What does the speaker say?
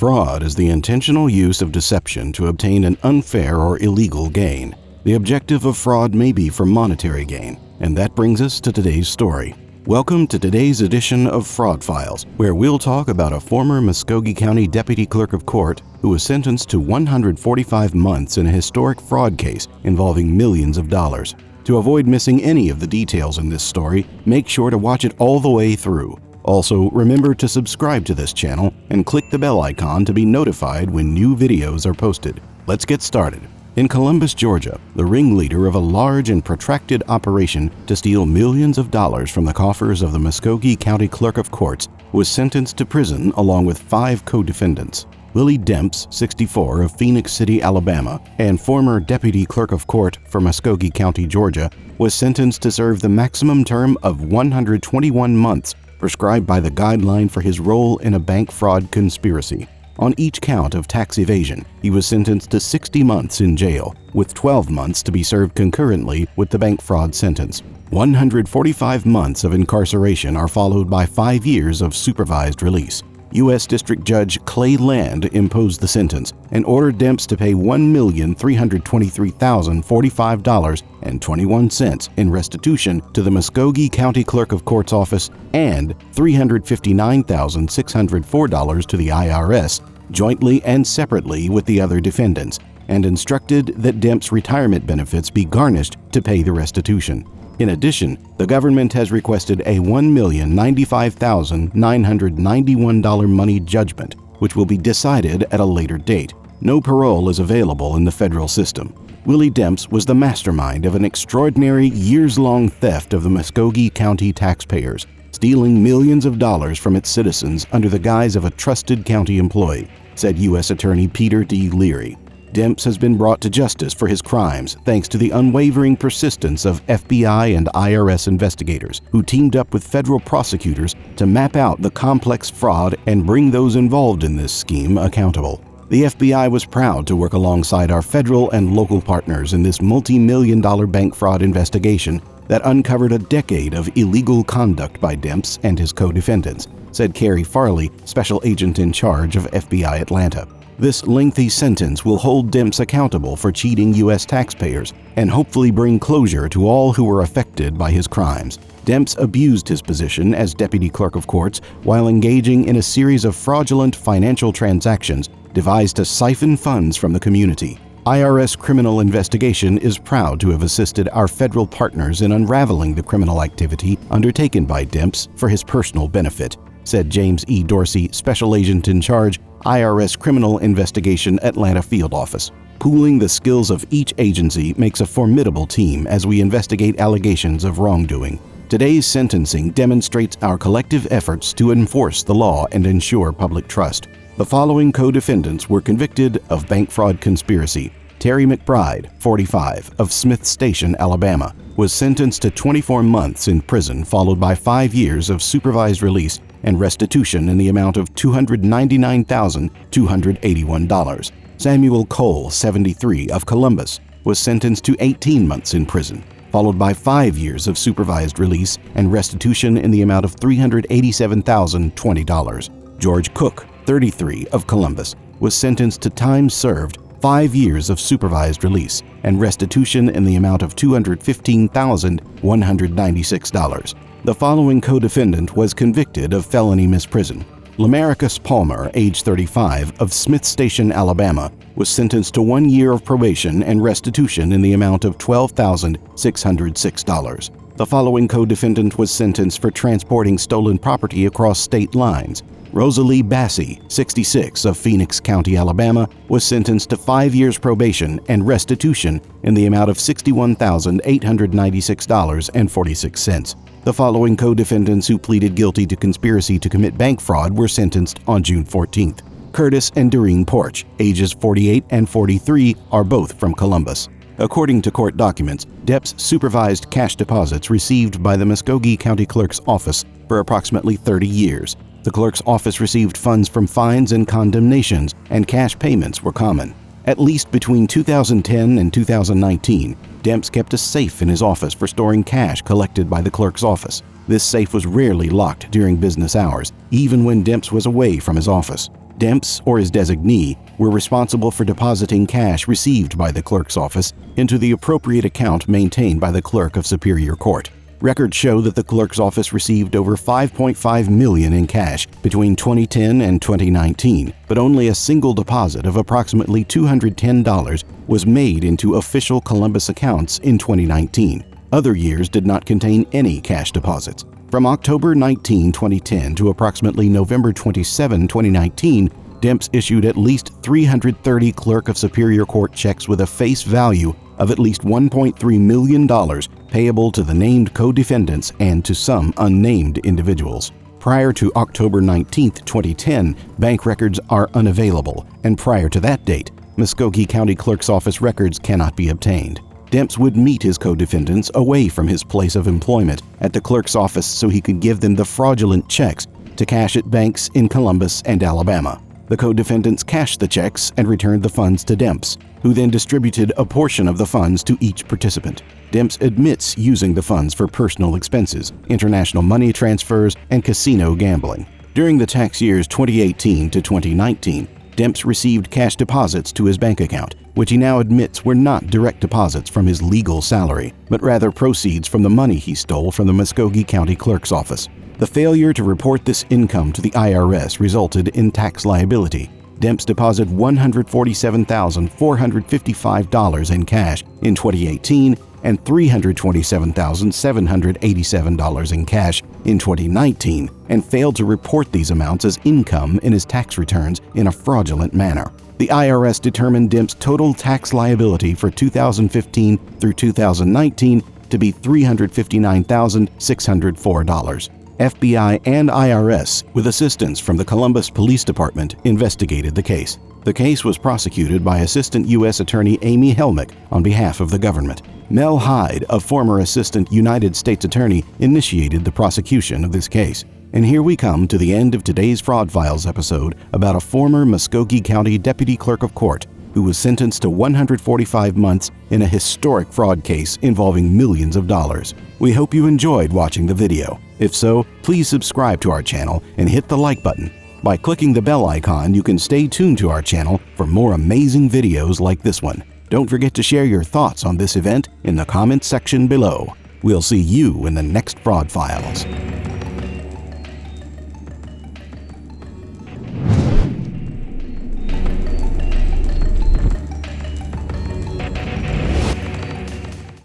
Fraud is the intentional use of deception to obtain an unfair or illegal gain. The objective of fraud may be for monetary gain, and that brings us to today's story. Welcome to today's edition of Fraud Files, where we'll talk about a former Muscogee County Deputy Clerk of Court who was sentenced to 145 months in a historic fraud case involving millions of dollars. To avoid missing any of the details in this story, make sure to watch it all the way through. Also, remember to subscribe to this channel and click the bell icon to be notified when new videos are posted. Let's get started. In Columbus, Georgia, the ringleader of a large and protracted operation to steal millions of dollars from the coffers of the Muscogee County Clerk of Courts was sentenced to prison along with 5 co-defendants. Willie Demps, 64, of Phoenix City, Alabama, and former Deputy Clerk of Court for Muscogee County, Georgia, was sentenced to serve the maximum term of 121 months prescribed by the guideline for his role in a bank fraud conspiracy. On each count of tax evasion, he was sentenced to 60 months in jail, with 12 months to be served concurrently with the bank fraud sentence. 145 months of incarceration are followed by 5 years of supervised release. U.S. District Judge Clay Land imposed the sentence and ordered Demps to pay $1,323,045.21 in restitution to the Muscogee County Clerk of Court's office and $359,604 to the IRS, jointly and separately with the other defendants, and instructed that Demps' retirement benefits be garnished to pay the restitution. In addition, the government has requested a $1,095,991 money judgment, which will be decided at a later date. No parole is available in the federal system. Willie Demps was the mastermind of an extraordinary years-long theft of the Muscogee County taxpayers, stealing millions of dollars from its citizens under the guise of a trusted county employee, said U.S. Attorney Peter D. Leary. Demps has been brought to justice for his crimes thanks to the unwavering persistence of FBI and IRS investigators who teamed up with federal prosecutors to map out the complex fraud and bring those involved in this scheme accountable. The FBI was proud to work alongside our federal and local partners in this multi-million-dollar bank fraud investigation that uncovered a decade of illegal conduct by Demps and his co-defendants, said Carrie Farley, special agent in charge of FBI Atlanta. This lengthy sentence will hold Demps accountable for cheating U.S. taxpayers and hopefully bring closure to all who were affected by his crimes. Demps abused his position as Deputy Clerk of Courts while engaging in a series of fraudulent financial transactions devised to siphon funds from the community. IRS Criminal Investigation is proud to have assisted our federal partners in unraveling the criminal activity undertaken by Demps for his personal benefit, said James E. Dorsey, Special Agent in Charge, IRS Criminal Investigation Atlanta Field Office. Pooling the skills of each agency makes a formidable team as we investigate allegations of wrongdoing. Today's sentencing demonstrates our collective efforts to enforce the law and ensure public trust. The following co-defendants were convicted of bank fraud conspiracy. Terry McBride, 45, of Smith Station, Alabama, was sentenced to 24 months in prison followed by 5 years of supervised release and restitution in the amount of $299,281. Samuel Cole, 73, of Columbus, was sentenced to 18 months in prison, followed by 5 years of supervised release and restitution in the amount of $387,020. George Cook, 33, of Columbus, was sentenced to time served, 5 years of supervised release, and restitution in the amount of $215,196. The following co-defendant was convicted of felony misprison. Lamarcus Palmer, age 35, of Smith Station, Alabama, was sentenced to 1 year of probation and restitution in the amount of $12,606. The following co-defendant was sentenced for transporting stolen property across state lines. Rosalie Bassey, 66, of Phoenix County, Alabama, was sentenced to 5 years probation and restitution in the amount of $61,896.46. The following co-defendants who pleaded guilty to conspiracy to commit bank fraud were sentenced on June 14th. Curtis and Doreen Porch, ages 48 and 43, are both from Columbus. According to court documents, Demps supervised cash deposits received by the Muscogee County Clerk's office for approximately 30 years. The clerk's office received funds from fines and condemnations, and cash payments were common. At least between 2010 and 2019, Demps kept a safe in his office for storing cash collected by the clerk's office. This safe was rarely locked during business hours, even when Demps was away from his office. Demps or his designee were responsible for depositing cash received by the clerk's office into the appropriate account maintained by the Clerk of Superior Court. Records show that the clerk's office received over $5.5 million in cash between 2010 and 2019, but only a single deposit of approximately $210 was made into official Columbus accounts in 2019. Other years did not contain any cash deposits. From October 19, 2010 to approximately November 27, 2019, Demps issued at least 330 Clerk of Superior Court checks with a face value of at least $1.3 million payable to the named co-defendants and to some unnamed individuals. Prior to October 19, 2010, bank records are unavailable, and prior to that date, Muscogee County Clerk's Office records cannot be obtained. Demps would meet his co-defendants away from his place of employment at the clerk's office so he could give them the fraudulent checks to cash at banks in Columbus and Alabama. The co-defendants cashed the checks and returned the funds to Demps, who then distributed a portion of the funds to each participant. Demps admits using the funds for personal expenses, international money transfers, and casino gambling. During the tax years 2018 to 2019, Demps received cash deposits to his bank account, which he now admits were not direct deposits from his legal salary, but rather proceeds from the money he stole from the Muscogee County Clerk's Office. The failure to report this income to the IRS resulted in tax liability. Demps deposited $147,455 in cash in 2018 and $327,787 in cash in 2019 and failed to report these amounts as income in his tax returns in a fraudulent manner. The IRS determined Demps' total tax liability for 2015 through 2019 to be $359,604. FBI and IRS, with assistance from the Columbus Police Department, investigated the case. The case was prosecuted by Assistant U.S. Attorney Amy Helmick on behalf of the government. Mel Hyde, a former Assistant United States Attorney, initiated the prosecution of this case. And here we come to the end of today's Fraud Files episode about a former Muscogee County Deputy Clerk of Court who was sentenced to 145 months in a historic fraud case involving millions of dollars. We hope you enjoyed watching the video. If so, please subscribe to our channel and hit the like button. By clicking the bell icon, you can stay tuned to our channel for more amazing videos like this one. Don't forget to share your thoughts on this event in the comments section below. We'll see you in the next Fraud Files.